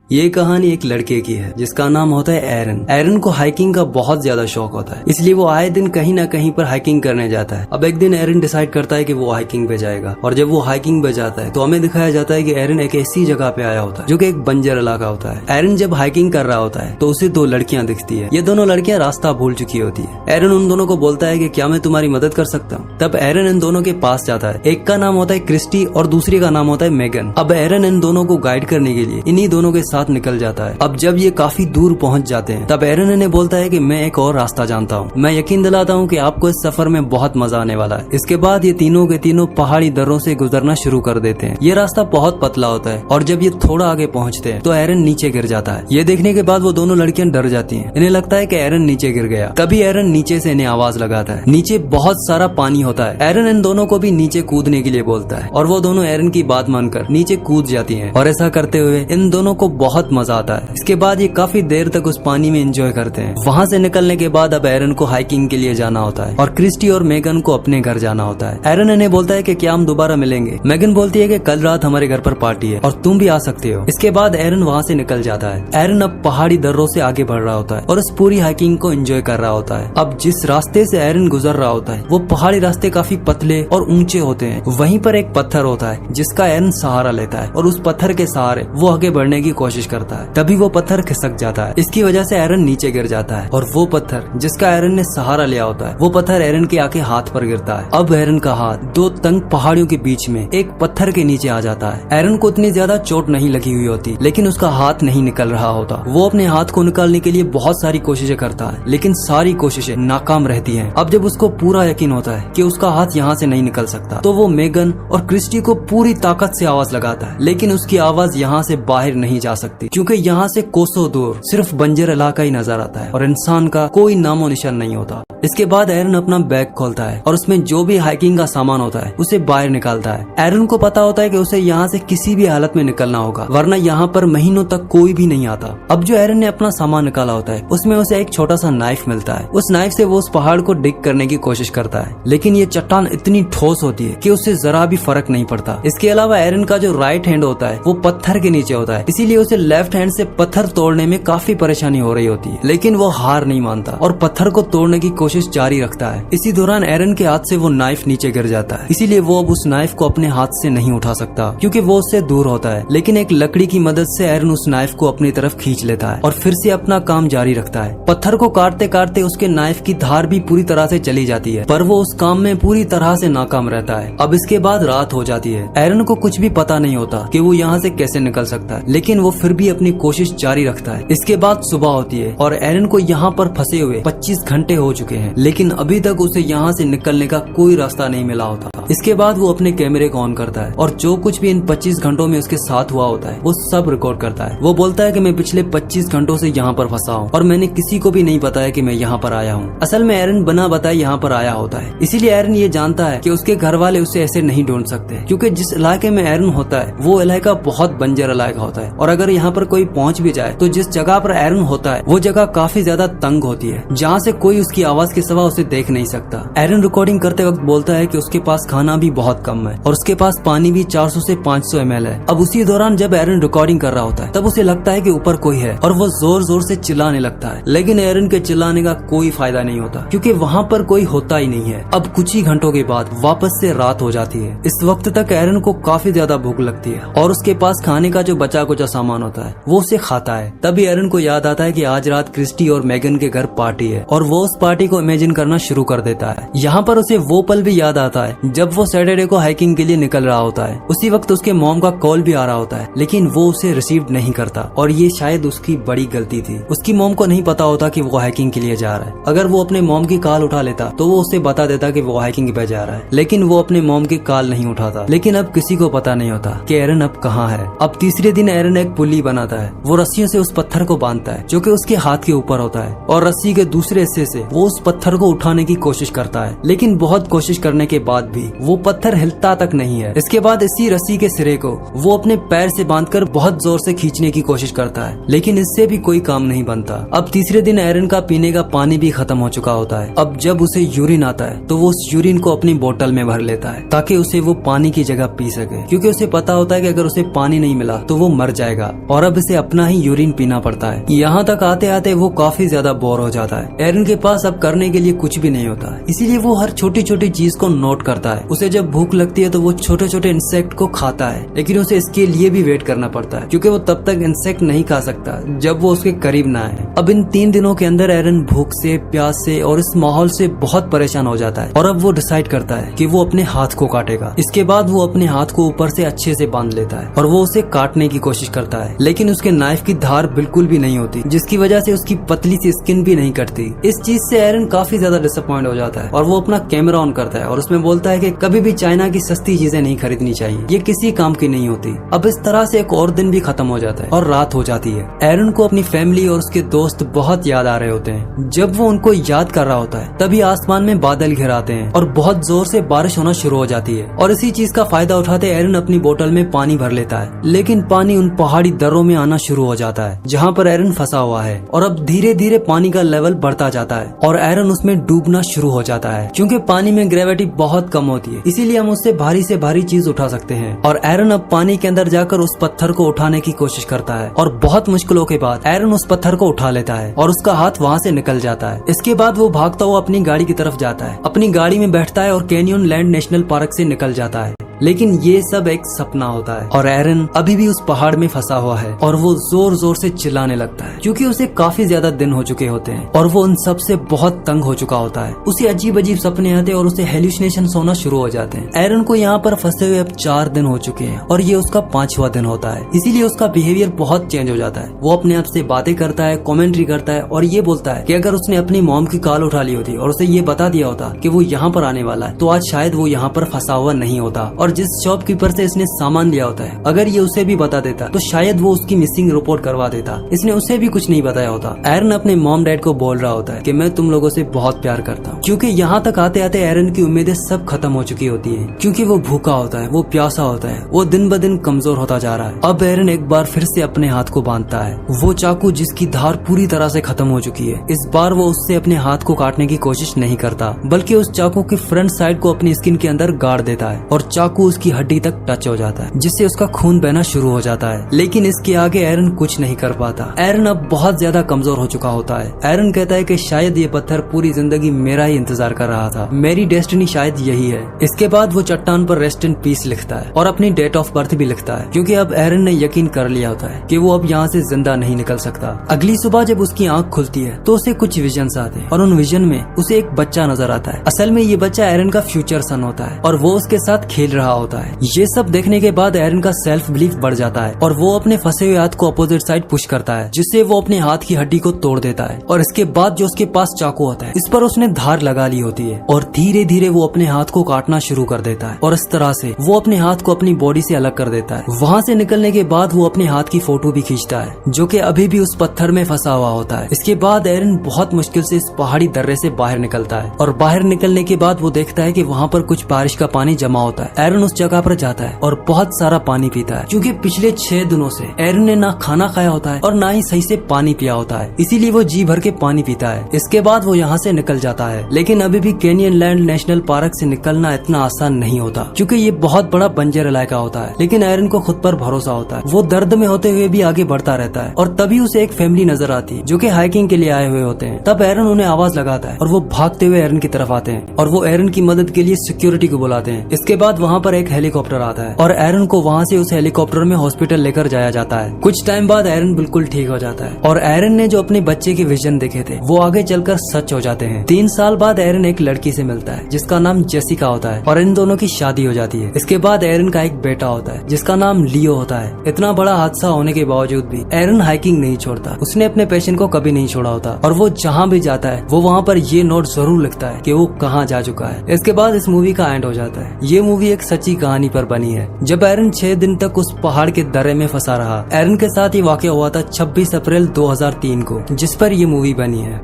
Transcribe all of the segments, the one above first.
ये कहानी एक लड़के की है जिसका नाम होता है एरन। एरन को हाइकिंग का बहुत ज्यादा शौक होता है, इसलिए वो आए दिन कहीं ना कहीं पर हाइकिंग करने जाता है। अब एक दिन एरन डिसाइड करता है कि वो हाइकिंग पे जाएगा, और जब वो हाइकिंग पे जाता है तो हमें दिखाया जाता है कि एरन एक ऐसी जगह पे आया होता है जो कि एक बंजर इलाका होता है। एरन जब हाइकिंग कर रहा होता है तो उसे दो लड़कियां दिखती है। ये दोनों लड़कियां रास्ता भूल चुकी होती है। एरन उन दोनों को बोलता है कि क्या मैं तुम्हारी मदद कर सकता हूँ। तब एरन इन दोनों के पास जाता है। एक का नाम होता है क्रिस्टी और दूसरी का नाम होता है मेगन। अब एरन इन दोनों को गाइड करने के लिए इन्हीं दोनों के साथ निकल जाता है। अब जब ये काफी दूर पहुंच जाते हैं तब एरन इन्हें बोलता है कि मैं एक और रास्ता जानता हूँ, मैं यकीन दिलाता हूँ कि आपको इस सफर में बहुत मजा आने वाला है। इसके बाद ये तीनों के तीनों पहाड़ी दर्रों से गुजरना शुरू कर देते हैं। ये रास्ता बहुत पतला होता है और जब ये थोड़ा आगे पहुँचते हैं तो एरन नीचे गिर जाता है। ये देखने के बाद वो दोनों लड़कियां डर जाती हैं। इन्हें लगता है कि एरन नीचे गिर गया। तभी एरन नीचे से इन्हें आवाज लगाता है। नीचे बहुत सारा पानी होता है। एरन इन दोनों को भी नीचे कूदने के लिए बोलता है और वो दोनों एरन की बात मानकर नीचे कूद जाती हैं और ऐसा करते हुए इन दोनों को बहुत मजा आता है। इसके बाद ये काफी देर तक उस पानी में एंजॉय करते हैं। वहाँ से निकलने के बाद अब एरन को हाइकिंग के लिए जाना होता है और क्रिस्टी और मेगन को अपने घर जाना होता है। एरन इन्हें बोलता है कि क्या हम दोबारा मिलेंगे। मेगन बोलती है कि कल रात हमारे घर पर पार्टी है और तुम भी आ सकते हो। इसके बाद एरन वहाँ से निकल जाता है। एरन अब पहाड़ी दर्रों से आगे बढ़ रहा होता है और इस पूरी हाइकिंग को एंजॉय कर रहा होता है। अब जिस रास्ते से एरन गुजर रहा होता है वो पहाड़ी रास्ते काफी पतले और ऊंचे होते हैं। वहीं पर एक पत्थर होता है जिसका एरन सहारा लेता है और उस पत्थर के सहारे वो आगे बढ़ने की कोशिश करता है। तभी वो पत्थर खिसक जाता है। इसकी वजह से एरन नीचे गिर जाता है और वो पत्थर जिसका एरन ने सहारा लिया होता है वो पत्थर एरन के आके हाथ पर गिरता है। अब एरन का हाथ दो तंग पहाड़ियों के बीच में एक पत्थर के नीचे आ जाता है। एरन को इतनी ज्यादा चोट नहीं लगी हुई होती, लेकिन उसका हाथ नहीं निकल रहा होता। वो अपने हाथ को निकालने के लिए बहुत सारी कोशिशें करता है, लेकिन सारी कोशिशें नाकाम रहती हैं। अब जब उसको पूरा यकीन होता है कि उसका हाथ यहाँ से नहीं निकल सकता तो वो मेगन और क्रिस्टी को पूरी ताकत से आवाज लगाता है, लेकिन उसकी आवाज यहाँ से बाहर नहीं जा सकती क्योंकि यहाँ से कोसों दूर सिर्फ बंजर इलाका ही नजर आता है और इंसान का कोई नामो निशान नहीं होता। इसके बाद एरन अपना बैग खोलता है और उसमें जो भी हाइकिंग का सामान होता है उसे बाहर निकालता है। एरन को पता होता है कि उसे यहाँ से किसी भी हालत में निकलना होगा, वरना यहाँ पर महीनों तक कोई भी नहीं आता। अब जो एरन ने अपना सामान निकाला होता है उसमें उसे एक छोटा सा नाइफ मिलता है। उस नाइफ से वो उस पहाड़ को डिग करने की कोशिश करता है, लेकिन ये चट्टान इतनी ठोस होती है कि उससे जरा भी फर्क नहीं पड़ता। इसके अलावा एरन का जो राइट हैंड होता है वो पत्थर के नीचे होता है, इसीलिए उसे लेफ्ट हैंड से पत्थर तोड़ने में काफी परेशानी हो रही होती है, लेकिन वो हार नहीं मानता और पत्थर को तोड़ने की कोशिश जारी रखता है। इसी दौरान एरन के हाथ से वो नाइफ नीचे गिर जाता है, इसीलिए वो अब उस नाइफ को अपने हाथ से नहीं उठा सकता क्योंकि वो उससे दूर होता है। लेकिन एक लकड़ी की मदद से एरन उस नाइफ को अपनी तरफ खींच लेता है और फिर से अपना काम जारी रखता है। पत्थर को काटते काटते उसके नाइफ की धार भी पूरी तरह से चली जाती है, पर वो उस काम में पूरी तरह से नाकाम रहता है। अब इसके बाद रात हो जाती है। एरन को कुछ भी पता नहीं होता कि वो यहाँ से कैसे निकल सकता है, लेकिन वो फिर भी अपनी कोशिश जारी रखता है। इसके बाद सुबह होती है और एरन को यहाँ पर फंसे हुए 25 घंटे हो चुके हैं, लेकिन अभी तक उसे यहाँ से निकलने का कोई रास्ता नहीं मिला होता। इसके बाद वो अपने कैमरे को ऑन करता है और जो कुछ भी इन 25 घंटों में उसके साथ हुआ होता है वो सब रिकॉर्ड करता है। वो बोलता है कि मैं पिछले 25 घंटों से यहाँ पर फंसा हूँ और मैंने किसी को भी नहीं बताया कि मैं यहाँ पर आया हूँ। असल में एरन बिना बताए यहाँ पर आया होता है, इसीलिए एरन ये जानता है कि उसके घर वाले उसे ऐसे नहीं ढूंढ सकते क्योंकि जिस इलाके में एरन होता है वो इलाका बहुत बंजर इलाका होता है और अगर यहाँ पर कोई पहुँच भी जाए तो जिस जगह पर एरन होता है वो जगह काफी ज्यादा तंग होती है, जहाँ से कोई उसकी आवाज के सिवा उसे देख नहीं सकता। एरन रिकॉर्डिंग करते वक्त बोलता है कि उसके पास खाना भी बहुत कम है और उसके पास पानी भी 400 से 500 ml है। अब उसी दौरान जब एरन रिकॉर्डिंग कर रहा होता है तब उसे लगता है कि ऊपर कोई है और वो जोर जोर से चिल्लाने लगता है, लेकिन एरन के चिल्लाने का कोई फायदा नहीं होता क्योंकि वहाँ पर कोई होता ही नहीं है। अब कुछ ही घंटों के बाद वापस से रात हो जाती है। इस वक्त तक एरन को काफी ज्यादा भूख लगती है और उसके पास खाने का जो बचा कुचा सामान होता है वो उसे खाता है। तभी एरन को याद आता है कि आज रात क्रिस्टी और मेगन के घर पार्टी है और वो उस पार्टी को इमेजिन करना शुरू कर देता है। यहाँ पर उसे वो पल भी याद आता है जब वो सैटरडे को हाइकिंग के लिए निकल रहा होता है। उसी वक्त उसके मॉम का कॉल भी आ रहा होता है, लेकिन वो उसे रिसीव नहीं करता और ये शायद उसकी बड़ी गलती थी। उसकी मॉम को नहीं पता होता कि वो हाइकिंग के लिए जा रहा है। अगर वो अपने मॉम की कॉल उठा लेता तो वो उसे बता देता कि वो हाइकिंग पे जा रहा है, लेकिन वो अपने मॉम की कॉल नहीं उठाता। लेकिन अब किसी को पता नहीं होता कि एरन अब कहाँ है। अब तीसरे दिन एरन एक पुली बनाता है। वो रस्सियों से उस पत्थर को बांधता है जो कि उसके हाथ के ऊपर होता है और रस्सी के दूसरे हिस्से से वो उस पत्थर को उठाने की कोशिश करता है, लेकिन बहुत कोशिश करने के बाद भी वो पत्थर हिलता तक नहीं है। इसके बाद इसी रस्सी के सिरे को वो अपने पैर से बांधकर बहुत जोर से खींचने की कोशिश करता है, लेकिन इससे भी कोई काम नहीं बनता। अब तीसरे दिन एरन का पीने का पानी भी खत्म हो चुका होता है। अब जब उसे यूरिन आता है तो वो उस यूरिन को अपनी बोतल में भर लेता है ताकि उसे वो पानी की जगह पी सके, क्योंकि उसे पता होता है कि अगर उसे पानी नहीं मिला तो वो मर जाएगा। और अब इसे अपना ही यूरिन पीना पड़ता है। यहाँ तक आते आते वो काफी ज्यादा बोर हो जाता है। एरन के पास अब करने के लिए कुछ भी नहीं होता, इसीलिए वो हर छोटी छोटी चीज को नोट करता है। उसे जब भूख लगती है तो वो छोटे छोटे इंसेक्ट को खाता है, लेकिन उसे इसके लिए भी वेट करना पड़ता है क्योंकि वो तब तक इंसेक्ट नहीं खा सकता जब वो उसके करीब ना आए। अब इन 3 दिनों के अंदर एरन भूख से, प्यास से और इस माहौल से बहुत परेशान हो जाता है और अब वो डिसाइड करता है कि वो अपने हाथ को काटेगा। इसके बाद वो अपने हाथ को ऊपर से अच्छे से बांध लेता है और वो उसे काटने की कोशिश करता है, लेकिन उसके नाइफ की धार बिल्कुल भी नहीं होती, जिसकी वजह से उसकी पतली सी स्किन भी नहीं कटती। इस चीज से एरन काफी ज्यादा डिसअपॉइंट हो जाता है और वो अपना कैमरा ऑन करता है और उसमें बोलता है कि कभी भी चाइना की सस्ती चीजें नहीं खरीदनी चाहिए, ये किसी काम की नहीं होती। अब इस तरह से एक और दिन भी खत्म हो जाता है और रात हो जाती है। एरन को अपनी फैमिली और उसके दोस्त बहुत याद आ रहे होते हैं। जब वो उनको याद कर रहा होता है तभी आसमान में बादल घिर आते हैं और बहुत जोर से बारिश होना शुरू हो जाती है और इसी चीज का फायदा उठाते एरन अपनी बोतल में पानी भर लेता है, लेकिन पानी उन पहाड़ी दर्रों में आना शुरू हो जाता है जहाँ पर एरन फंसा हुआ है और अब धीरे धीरे पानी का लेवल बढ़ता जाता है और एरन उसमें डूबना शुरू हो जाता है। क्योंकि पानी में ग्रेविटी बहुत कम होती है, इसीलिए हम उससे भारी से भारी चीज उठा सकते हैं और एरन अब पानी के अंदर जाकर उस पत्थर को उठाने की कोशिश करता है और बहुत मुश्किलों के बाद एरन उस पत्थर को उठा लेता है और उसका हाथ वहाँ से निकल जाता है। इसके बाद वो भागता हुआ अपनी गाड़ी की तरफ जाता है, अपनी गाड़ी में बैठता है और कैनियन लैंड नेशनल पार्क से निकल जाता है। लेकिन ये सब एक सपना होता है और एरन अभी भी उस पहाड़ में फंसा हुआ है और वो जोर जोर से चिल्लाने लगता है क्योंकि उसे काफी ज्यादा दिन हो चुके होते हैं और वो उन सब से बहुत तंग हो चुका होता है। उसे अजीब अजीब सपने आते हैं और उसे हेल्यूसिनेशन होना शुरू हो जाते हैं। एरन को यहाँ पर फंसे हुए अब 4 दिन हो चुके हैं और ये उसका 5वां दिन होता है, इसीलिए उसका बिहेवियर बहुत चेंज हो जाता है। वो अपने आप से बातें करता है, कॉमेंट्री करता है और ये बोलता है कि अगर उसने अपनी मॉम की कॉल उठा ली होती और उसे ये बता दिया होता कि वो यहाँ पर आने वाला है तो आज शायद वो यहाँ पर फंसा हुआ नहीं होता। और जिस शॉपकीपर से इसने सामान लिया होता है अगर ये उसे भी बता देता तो शायद वो उसकी मिसिंग रिपोर्ट करवा देता। इसने उसे भी कुछ नहीं बताया होता। एरन अपने मॉम डैड को बोल रहा होता है कि मैं तुम लोगों से बहुत प्यार करता हूँ, क्योंकि यहाँ तक आते आते एरन की उम्मीदें सब खत्म हो चुकी होती है क्योंकि वो भूखा होता है, वो प्यासा होता है, वो दिन ब दिन कमजोर होता जा रहा है। अब एरन एक बार फिर से अपने हाथ को बांधता है। वो चाकू जिसकी धार पूरी तरह से खत्म हो चुकी है, इस बार वो उससे अपने हाथ को काटने की कोशिश नहीं करता बल्कि उस चाकू की फ्रंट साइड को अपनी स्किन के अंदर गाड़ देता है और चाकू उसकी हड्डी तक टच हो जाता है जिससे उसका खून बहना शुरू हो जाता है। लेकिन इसके आगे एरन कुछ नहीं कर पाता। एरन अब बहुत ज्यादा कमजोर हो चुका होता है। एरन कहता है कि शायद ये पत्थर पूरी जिंदगी मेरा ही इंतजार कर रहा था, मेरी डेस्टिनी शायद यही है। इसके बाद वो चट्टान पर रेस्ट इन पीस लिखता है और अपनी डेट ऑफ बर्थ भी लिखता है क्योंकि अब एरन ने यकीन कर लिया होता है कि वो अब यहाँ से जिंदा नहीं निकल सकता। अगली सुबह जब उसकी आंख खुलती है तो उसे कुछ विजन्स आते हैं और उन विजन में उसे एक बच्चा नजर आता है। असल में ये बच्चा एरन का फ्यूचर सन होता है और वो उसके साथ खेल रहा होता है। ये सब देखने के बाद एरन का सेल्फ बिलीफ बढ़ जाता है और वो अपने फंसे हुए हाथ को अपोजिट साइड पुश करता है जिससे वो अपने हाथ की हड्डी को तोड़ देता है और इसके बाद जो उसके पास चाकू होता है इस पर उसने धार लगा ली होती है और धीरे धीरे वो अपने हाथ को काटना शुरू कर देता है और इस तरह से वो अपने हाथ को अपनी बॉडी से अलग कर देता है। वहाँ से निकलने के बाद वो अपने हाथ की फोटो भी खींचता है जो कि अभी भी उस पत्थर में फंसा हुआ होता है। इसके बाद एरन बहुत मुश्किल से इस पहाड़ी दर्रे से बाहर निकलता है और बाहर निकलने के बाद वो देखता है कि वहाँ पर कुछ बारिश का पानी जमा होता है। एरन उस जगह पर जाता है और बहुत सारा पानी पीता है क्योंकि पिछले 6 दिनों से एरन ने ना खाना खाया होता है और ना ही सही से पानी पिया होता है, इसीलिए वो जी भर के पानी पीता है। इसके बाद वो यहाँ से निकल जाता है, लेकिन अभी भी कैनियन लैंड नेशनल पार्क से निकलना इतना आसान नहीं होता क्योंकि ये बहुत बड़ा बंजर इलाका होता है। लेकिन एरन को खुद पर भरोसा होता है। वो दर्द में होते हुए भी आगे बढ़ता रहता है और तभी उसे एक फैमिली नजर आती है जो कि हाइकिंग के लिए आए हुए होते हैं। तब एरन उन्हें आवाज लगाता है और वो भागते हुए एरन की तरफ आते हैं और वो एरन की मदद के लिए सिक्योरिटी को बुलाते हैं। इसके बाद वहाँ पर एक हेलीकॉप्टर आता है और एरन को वहाँ से उस हेलीकॉप्टर में हॉस्पिटल लेकर जाया जाता है। कुछ टाइम बाद एरन बिल्कुल ठीक हो जाता है और एरन ने जो अपने बच्चे के विजन देखे थे वो आगे चलकर सच हो जाते हैं। 3 साल बाद एरन एक लड़की से मिलता है जिसका नाम जेसिका होता है और इन दोनों की शादी हो जाती है। इसके बाद एरन का एक बेटा होता है जिसका नाम लियो होता है। इतना बड़ा हादसा होने के बावजूद भी एरन हाइकिंग नहीं छोड़ता। उसने अपने पैशन को कभी नहीं छोड़ा होता और वो जहाँ भी जाता है वो वहाँ पर ये नोट जरूर लिखता है कि वो कहाँ जा चुका है। इसके बाद इस मूवी का एंड हो जाता है। ये मूवी एक सच्ची कहानी पर बनी है। जब एरन 6 दिन तक उस पहाड़ के दर्रे में फंसा रहा, एरन के साथ ये वाकया हुआ था 26 अप्रैल 2003 को, जिस पर ये मूवी बनी है।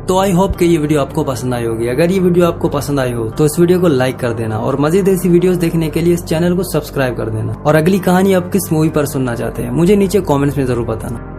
तो आई होप कि ये वीडियो आपको पसंद आई होगी। अगर ये वीडियो आपको पसंद आई हो तो इस वीडियो को लाइक कर देना और मजीद ऐसी वीडियोस देखने के लिए इस चैनल को सब्सक्राइब कर देना। और अगली कहानी आप किस मूवी पर सुनना चाहते हैं मुझे नीचे कमेंट्स में जरूर बताना।